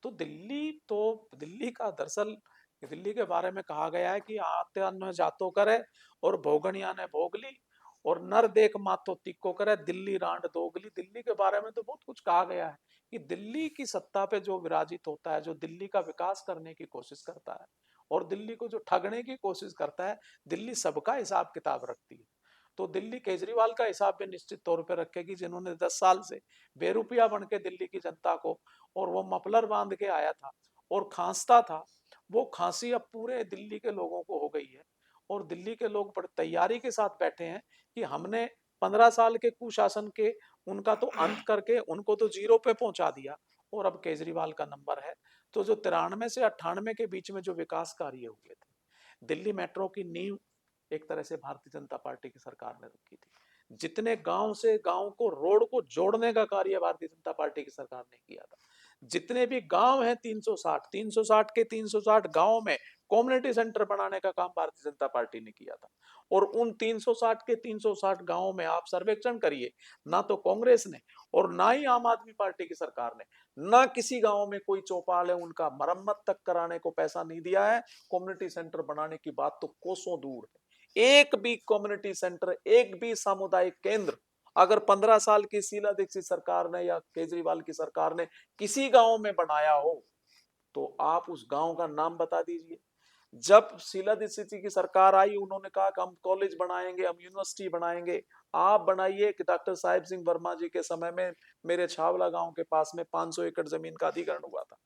तो दिल्ली का दरअसल, दिल्ली के बारे में कहा गया है कि आते अन्न जातो करे, और भोगनिया ने भोग ली, और नर देख मातो तिक्को करे, दिल्ली रांड दोगली। दिल्ली के बारे में तो बहुत कुछ कहा गया है कि दिल्ली की सत्ता पे जो विराजित होता है, जो दिल्ली का विकास करने की कोशिश करता है, और दिल्ली को जो ठगने की कोशिश करता है, दिल्ली सबका हिसाब किताब रखती है। तो दिल्ली केजरीवाल का हिसाब भी निश्चित तौर पर रखेगी, जिन्होंने 10 साल से बेरुपया बन के दिल्ली की जनता को, और वो मफलर बांध के आया था और खांसता था, वो खांसी अब पूरे दिल्ली के लोगों को हो गई है। और दिल्ली के लोग बड़ी तैयारी के साथ बैठे हैं कि हमने 15 साल के कुशासन के उनका तो अंत करके उनको तो जीरो पे पहुंचा दिया, और अब केजरीवाल का नंबर है। तो जो 93 से 98 के बीच में जो विकास कार्य हुए थे, दिल्ली मेट्रो की नींव एक तरह से भारतीय जनता पार्टी की सरकार ने रखी थी। जितने गांव से गांव को रोड को जोड़ने का कार्य भारतीय जनता पार्टी की सरकार ने किया था। जितने भी गांव हैं 360 के 360 गांव में कम्युनिटी सेंटर बनाने का काम भारतीय जनता पार्टी ने किया था। और उन 360 के 360 गांवों में आप सर्वेक्षण करिए, ना तो कांग्रेस ने और ना ही आम आदमी पार्टी की सरकार ने, ना किसी गांव में कोई चौपाल है उनका मरम्मत तक कराने को पैसा नहीं दिया है। कम्युनिटी सेंटर बनाने की बात तो कोसों दूर है। एक भी कम्युनिटी सेंटर, एक भी सामुदायिक केंद्र अगर 15 साल की शीला दीक्षित सरकार ने या केजरीवाल की सरकार ने किसी गांव में बनाया हो, तो आप उस गांव का नाम बता दीजिए। जब शीला दीक्षित जी की सरकार आई, उन्होंने कहा कि हम कॉलेज बनाएंगे, हम यूनिवर्सिटी बनाएंगे। आप बनाइए कि डॉक्टर साहिब सिंह वर्मा जी के समय में मेरे छावला गांव के पास में 500 एकड़ जमीन का अधिग्रहण हुआ था,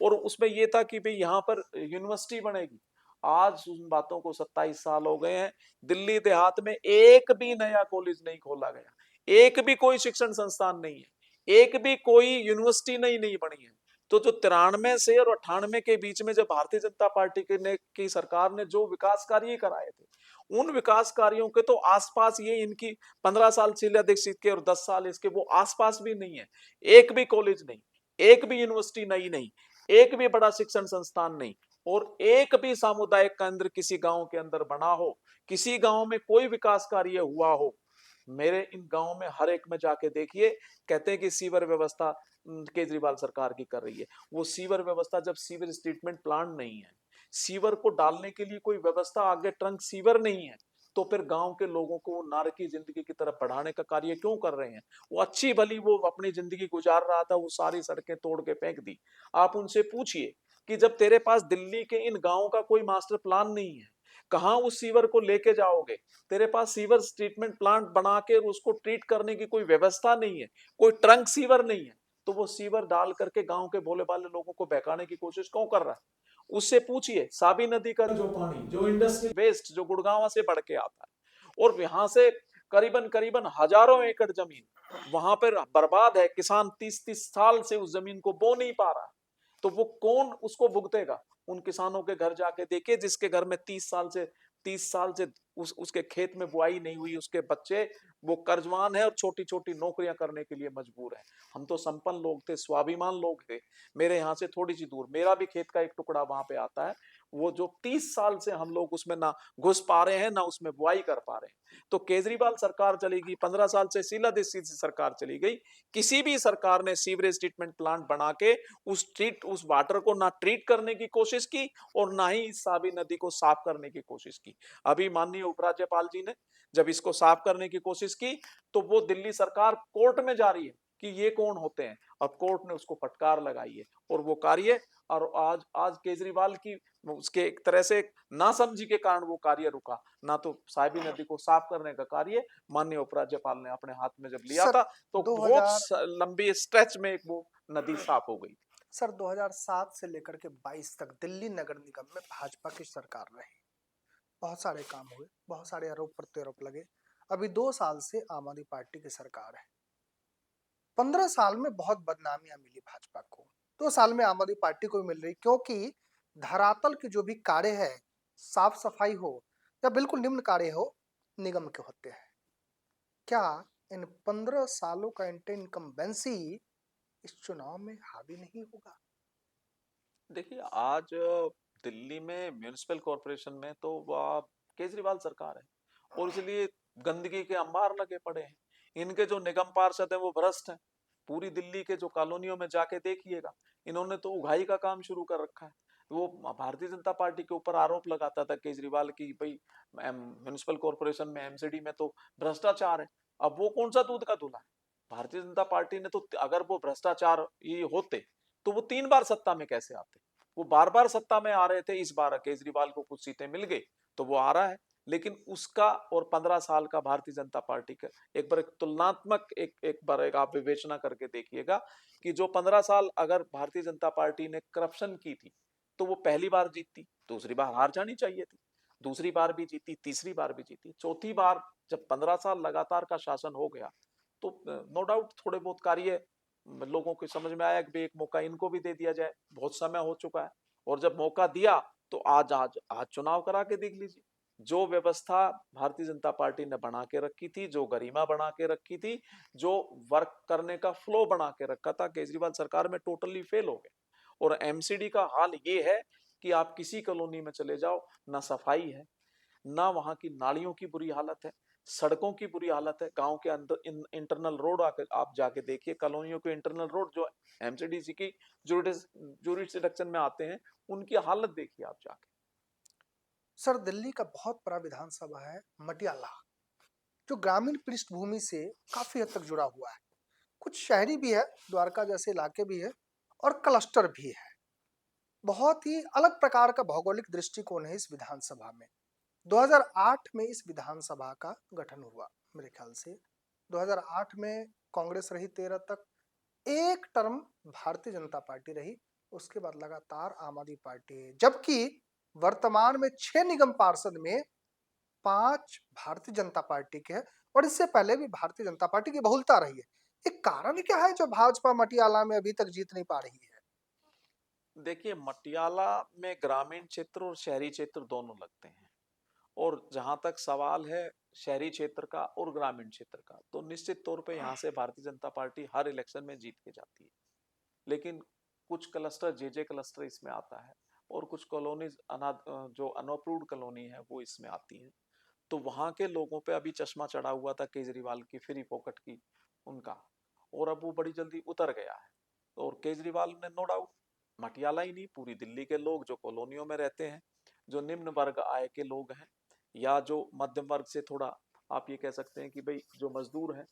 और उसमें यह था कि भाई यहाँ पर यूनिवर्सिटी बनेगी। आज उन बातों को 27 साल हो गए हैं, दिल्ली देहात में एक भी नया कॉलेज नहीं खोला गया, एक भी कोई शिक्षण संस्थान नहीं है, एक भी कोई यूनिवर्सिटी नहीं बनी है। तो जो 93 से और 98 के बीच में जब भारतीय जनता पार्टी की सरकार ने जो विकास कार्य कराए थे, उन विकास कार्यों के तो आसपास ये इनकी 15 साल शीला दीक्षित के और 10 साल इसके वो आसपास भी नहीं है। एक भी कॉलेज नहीं, एक भी यूनिवर्सिटी नहीं, एक भी बड़ा शिक्षण संस्थान नहीं, और एक भी सामुदायिक केंद्र किसी गांव के अंदर बना हो, किसी गांव में कोई विकास कार्य हुआ हो। मेरे इन गांव में हर एक में जाके देखिए, कहते हैं कि सीवर व्यवस्था केजरीवाल सरकार की कर रही है। वो सीवर व्यवस्था, जब सीवर ट्रीटमेंट प्लांट नहीं है, सीवर को डालने के लिए कोई व्यवस्था, आगे ट्रंक सीवर नहीं है, तो फिर गांव के लोगों को नारकी जिंदगी की तरफ बढ़ाने का कार्य क्यों कर रहे हैं? वो अच्छी भली वो अपनी जिंदगी गुजार रहा था, वो सारी सड़कें तोड़ के फेंक दी। आप उनसे पूछिए कि जब तेरे पास दिल्ली के इन गांवों का कोई मास्टर प्लान नहीं है, कहां उस सीवर को लेके जाओगे? तेरे पास सीवर ट्रीटमेंट प्लांट बना के उसको ट्रीट करने की कोई व्यवस्था नहीं है, कोई ट्रंक सीवर नहीं है, तो वो सीवर डाल करके गांव के भोले भाले लोगों को बहकाने की कोशिश क्यों कर रहा है? उससे पूछिए। साबी नदी का जो पानी, जो इंडस्ट्री वेस्ट जो गुड़गांव से बढ़ के आता है, और यहां से करीबन करीबन हजारों एकड़ जमीन वहां पर बर्बाद है, किसान 30-30 साल से उस जमीन को बो नहीं पा रहा, तो वो कौन उसको भुगतेगा? उन किसानों के घर जाके देखिए जिसके घर में 30 साल से उसके खेत में बुआई नहीं हुई, उसके बच्चे वो कर्जवान है और छोटी छोटी नौकरियां करने के लिए मजबूर है। हम तो संपन्न लोग थे, स्वाभिमान लोग थे। मेरे यहाँ से थोड़ी सी दूर मेरा भी खेत का एक टुकड़ा वहां पे आता है, वो जो 30 साल से हम लोग उसमें ना घुस पा रहे हैं, ना उसमें बुआई कर पा रहे हैं। तो केजरीवाल सरकार चलेगी, 15 साल से शीला दीक्षित सरकार चली गई, किसी भी सरकार ने सीवरेज ट्रीटमेंट प्लांट बना के उस वाटर को ना ट्रीट करने की कोशिश की, और ना ही इस साबी नदी को साफ करने की कोशिश की। अभी माननीय उपराज्यपाल जी ने जब इसको साफ करने की कोशिश की, तो वो दिल्ली सरकार कोर्ट में जा रही है कि ये कौन होते हैं। अब कोर्ट ने उसको फटकार लगाई है, और वो कार्य, और आज आज केजरीवाल की उसके एक तरह से नासमझी के कारण वो कार्य रुका, ना तो साबी नदी को साफ करने का कार्य माननीय उपराज्यपाल ने अपने हाथ में जब लिया सर था, तो बहुत 2000 लंबी स्ट्रेच में वो नदी साफ हो गई। सर 2007 से लेकर के 22 तक दिल्ली नगर निगम में भाजपा की सरकार रही। बहुत सारे काम हुए, बहुत सारे आरोप प्रत्यारोप लगे। अभी 2 साल से आम आदमी पार्टी की सरकार है। 15 साल में बहुत बदनामियां मिली भाजपा को, 2 साल में आम आदमी पार्टी को भी मिल रही, क्योंकि धरातल के जो भी कार्य है, साफ सफाई हो या बिल्कुल निम्न कार्य हो, निगम के होते हैं। क्या इन 15 सालों का इनकम्बेंसी इस चुनाव में हावी नहीं होगा? देखिए, आज दिल्ली में म्यूनिसिपल कॉरपोरेशन में तो वह केजरीवाल सरकार है, और इसलिए गंदगी के अंबार लगे पड़े हैं। इनके जो निगम पार्षद हैं वो भ्रष्ट हैं। पूरी दिल्ली के जो कॉलोनियों में जाके देखिएगा, इन्होंने तो उगाही का काम शुरू कर रखा है। वो भारतीय जनता पार्टी के ऊपर आरोप लगाता था केजरीवाल की, भाई म्यूनिसिपल कॉरपोरेशन में एमसीडी में तो भ्रष्टाचार है। अब वो कौन सा दूध का धुला है? भारतीय जनता पार्टी ने तो, अगर वो भ्रष्टाचार ये होते तो वो 3 बार सत्ता में कैसे आते? वो बार बार सत्ता में आ रहे थे, इस बार केजरीवाल को कुछ सीटें मिल गई तो वो आ रहा है। लेकिन उसका और 15 साल का भारतीय जनता पार्टी का एक बार एक तुलनात्मक एक बार एक आप विवेचना करके देखिएगा कि जो 15 साल अगर भारतीय जनता पार्टी ने करप्शन की थी तो वो पहली बार जीतती, दूसरी बार हार जानी चाहिए थी, दूसरी बार भी जीती, तीसरी बार भी जीती, चौथी बार जब 15 साल लगातार का शासन हो गया तो नो डाउट थोड़े बहुत कार्य लोगों को समझ में आया कि भाई एक मौका इनको भी दे दिया जाए, बहुत समय हो चुका है। और जब मौका दिया तो आज आज आज चुनाव करा के देख लीजिए, जो व्यवस्था भारतीय जनता पार्टी ने बना के रखी थी, जो गरिमा बना के रखी थी, जो वर्क करने का फ्लो बना के रखा था, केजरीवाल सरकार में टोटली फेल हो गए। और एमसीडी का हाल ये है कि आप किसी कॉलोनी में चले जाओ, ना सफाई है, ना वहां की नालियों की बुरी हालत है, सड़कों की बुरी हालत है। गांव के अंदर इंटरनल रोड आकर आप जाके देखिए, कॉलोनियों के इंटरनल रोड जो एमसीडीसी की जुरिडिक्शन में आते हैं, उनकी हालत देखिए आप जाके। सर, दिल्ली का बहुत बड़ा विधानसभा है मटियाला, जो ग्रामीण पृष्ठभूमि से काफी हद तक जुड़ा हुआ है। कुछ शहरी भी है, द्वारका जैसे इलाके भी है, और क्लस्टर भी है। बहुत ही अलग प्रकार का भौगोलिक दृष्टिकोण है इस विधानसभा में। 2008 में इस विधानसभा का गठन हुआ, मेरे ख्याल से 2008 में कांग्रेस रही 13 तक, एक टर्म भारतीय जनता पार्टी रही, उसके बाद लगातार आम आदमी पार्टी है। जबकि वर्तमान में 6 निगम पार्षद में 5 भारतीय जनता पार्टी के हैं, और इससे पहले भी भारतीय जनता पार्टी की बहुलता रही है। एक कारण क्या है जो भाजपा मटियाला में अभी तक जीत नहीं पा रही है? देखिए, मटियाला में ग्रामीण क्षेत्र और शहरी क्षेत्र दोनों लगते हैं। और जहां तक सवाल है शहरी क्षेत्र का और ग्रामीण क्षेत्र का, तो निश्चित तौर पे यहाँ से भारतीय जनता पार्टी हर इलेक्शन में जीत के जाती है। लेकिन कुछ क्लस्टर, जे क्लस्टर इसमें आता है, और कुछ कॉलोनीज जो अनअप्रूव्ड कॉलोनी है वो इसमें आती है। तो वहां के लोगों पे अभी चश्मा चढ़ा हुआ था केजरीवाल की फ्री पॉकेट की, उनका, और अब वो बड़ी जल्दी उतर गया है। और केजरीवाल ने नो डाउट मटियाला ही नहीं, पूरी दिल्ली के लोग जो कॉलोनियों में रहते हैं, जो निम्न वर्ग आय के लोग हैं, या जो मध्यम वर्ग से थोड़ा आप ये कह सकते हैं कि भाई जो मजदूर हैं,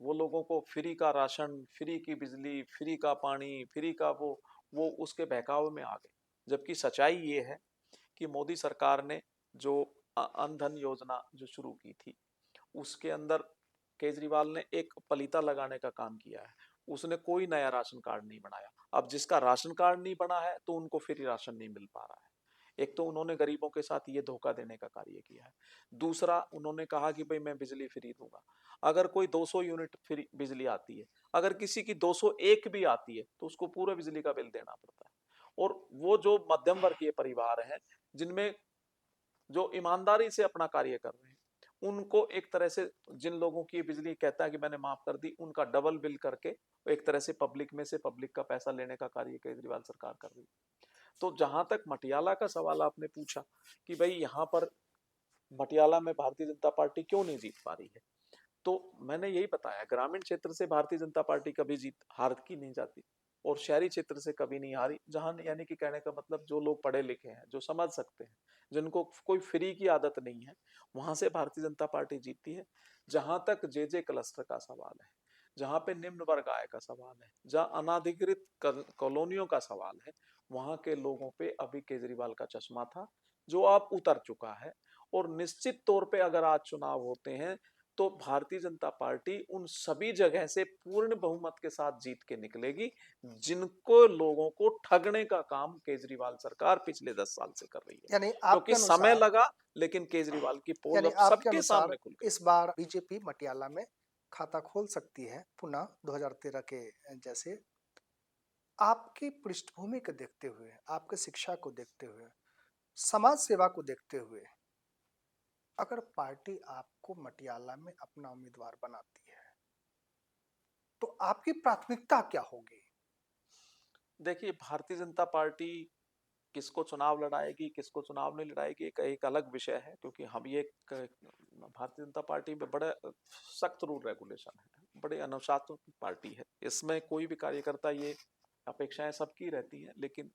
वो लोगों को फ्री का राशन, फ्री की बिजली, फ्री का पानी, फ्री का वो उसके बहकावे में आ गए। जबकि सच्चाई ये है कि मोदी सरकार ने जो अनधन योजना जो शुरू की थी, उसके अंदर केजरीवाल ने एक पलीता लगाने का काम किया है। उसने कोई नया राशन कार्ड नहीं बनाया। अब जिसका राशन कार्ड नहीं बना है तो उनको फ्री राशन नहीं मिल पा रहा है। एक तो उन्होंने गरीबों के साथ ये धोखा देने का कार्य किया है। दूसरा, उन्होंने कहा कि भाई मैं बिजली फ्री दूंगा। अगर कोई 200 यूनिट फ्री बिजली आती है, अगर किसी की 201 भी आती है तो उसको पूरा बिजली का बिल देना पड़ता है। और वो जो मध्यम वर्गीय परिवार हैं, जिनमें जो ईमानदारी से अपना कार्य कर रहे हैं, उनको एक तरह से, जिन लोगों की बिजली कहता है कि मैंने माफ कर दी, उनका डबल बिल करके एक तरह से पब्लिक में से पब्लिक का पैसा लेने का कार्य केजरीवाल सरकार कर रही है। तो जहां तक मटियाला का सवाल आपने पूछा कि भाई यहाँ पर मटियाला में भारतीय जनता पार्टी क्यों नहीं जीत पा रही है, तो मैंने यही बताया, ग्रामीण क्षेत्र से भारतीय जनता पार्टी कभी जीत हार की नहीं जाती, और शहरी क्षेत्र से कभी नहीं हारी। जहां यानी कि कहने का मतलब जो लोग पढ़े लिखे हैं, जो समझ सकते हैं, जिनको कोई फ्री की आदत नहीं है, वहां से भारतीय जनता पार्टी जीतती है। जहां तक जे क्लस्टर का सवाल है, जहां पे निम्न वर्ग आय का सवाल है, जहां अनाधिकृत कॉलोनियों का सवाल है, वहां के लोगों पे अभी केजरीवाल का चश्मा था, जो अब उतर चुका है। और निश्चित तौर पे अगर आज चुनाव होते हैं तो भारतीय जनता पार्टी उन सभी जगह से पूर्ण बहुमत के साथ जीत के निकलेगी, जिनको लोगों को ठगने का काम केजरीवाल सरकार पिछले 10 साल से कर रही है। यानी क्योंकि आपके समय अनुसार लगा, लेकिन केजरीवाल की पोल यानी अब आपके सबके अनुसार सामने खुल गई। इस बार बीजेपी मटियाला में खाता खोल सकती है पुनः 2013 के जैसे? आपकी पृष्ठभूमि को देखते हुए, आपके शिक्षा को देखते हुए, समाज सेवा को देखते हुए, अगर पार्टी आपको मटियाला में अपना उम्मीदवार बनाती है तो आपकी प्राथमिकता क्या होगी? देखिए, भारतीय जनता पार्टी किसको चुनाव लड़ाएगी, किसको चुनाव नहीं लड़ाएगी, एक अलग विषय है, क्योंकि हम ये भारतीय जनता पार्टी में बड़े सख्त रूल रेगुलेशन है, बड़े अनुशासित पार्टी है। इसमें कोई भी कार्यकर्ता, ये अपेक्षाएं सबकी रहती हैं, लेकिन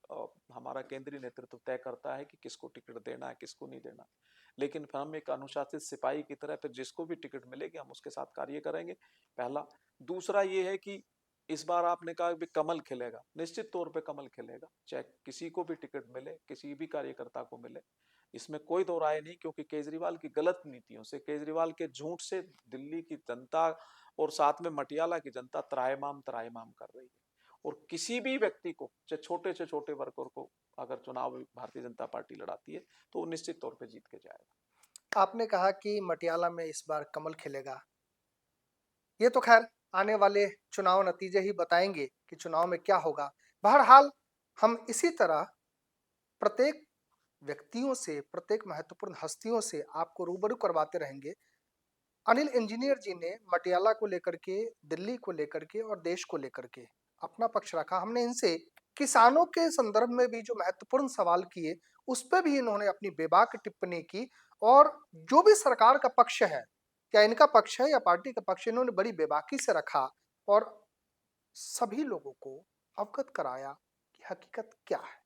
हमारा केंद्रीय नेतृत्व तय करता है कि किसको टिकट देना है, किसको नहीं देना। लेकिन फिर हम एक अनुशासित सिपाही की तरह फिर जिसको भी टिकट मिलेगी हम उसके साथ कार्य करेंगे, पहला। दूसरा ये है कि इस बार आपने कहा कि कमल खिलेगा, निश्चित तौर पे कमल खिलेगा, चाहे किसी को भी टिकट मिले, किसी भी कार्यकर्ता को मिले, इसमें कोई दो राय नहीं। क्योंकि केजरीवाल की गलत नीतियों से, केजरीवाल के झूठ से दिल्ली की जनता और साथ में मटियाला की जनता त्राहिमाम कर रही है। और किसी भी व्यक्ति को, चाहे छोटे से छोटे वर्कर को, अगर चुनाव भारतीय जनता पार्टी लड़ाती है तो वो निश्चित तौर पे जीत के जाएगा। आपने कहा कि मटियाला में इस बार कमल खिलेगा। ये तो खैर आने वाले चुनाव नतीजे ही बताएंगे कि चुनाव में क्या होगा। बहरहाल हम इसी तरह प्रत्येक व्यक्तियों से, प्रत्येक महत्वपूर्ण हस्तियों से आपको रूबरू करवाते रहेंगे। अनिल इंजीनियर जी ने मटियाला को लेकर के, दिल्ली को लेकर के और देश को लेकर के अपना पक्ष रखा। हमने इनसे किसानों के संदर्भ में भी जो महत्वपूर्ण सवाल किए, उस पर भी इन्होंने अपनी बेबाक टिप्पणी की। और जो भी सरकार का पक्ष है, क्या इनका पक्ष है या पार्टी का पक्ष, इन्होंने बड़ी बेबाकी से रखा और सभी लोगों को अवगत कराया कि हकीकत क्या है।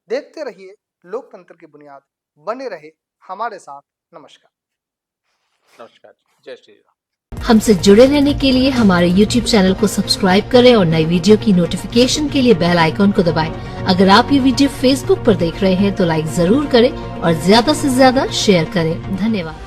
देखते रहिए लोकतंत्र की बुनियाद, बने रहे हमारे साथ। नमस्कार। नमस्कार, जय श्री राम। हमसे जुड़े रहने के लिए हमारे YouTube चैनल को सब्सक्राइब करें और नई वीडियो की नोटिफिकेशन के लिए बेल आइकॉन को दबाएं। अगर आप ये वीडियो Facebook पर देख रहे हैं तो लाइक जरूर करें और ज्यादा से ज्यादा शेयर करें। धन्यवाद।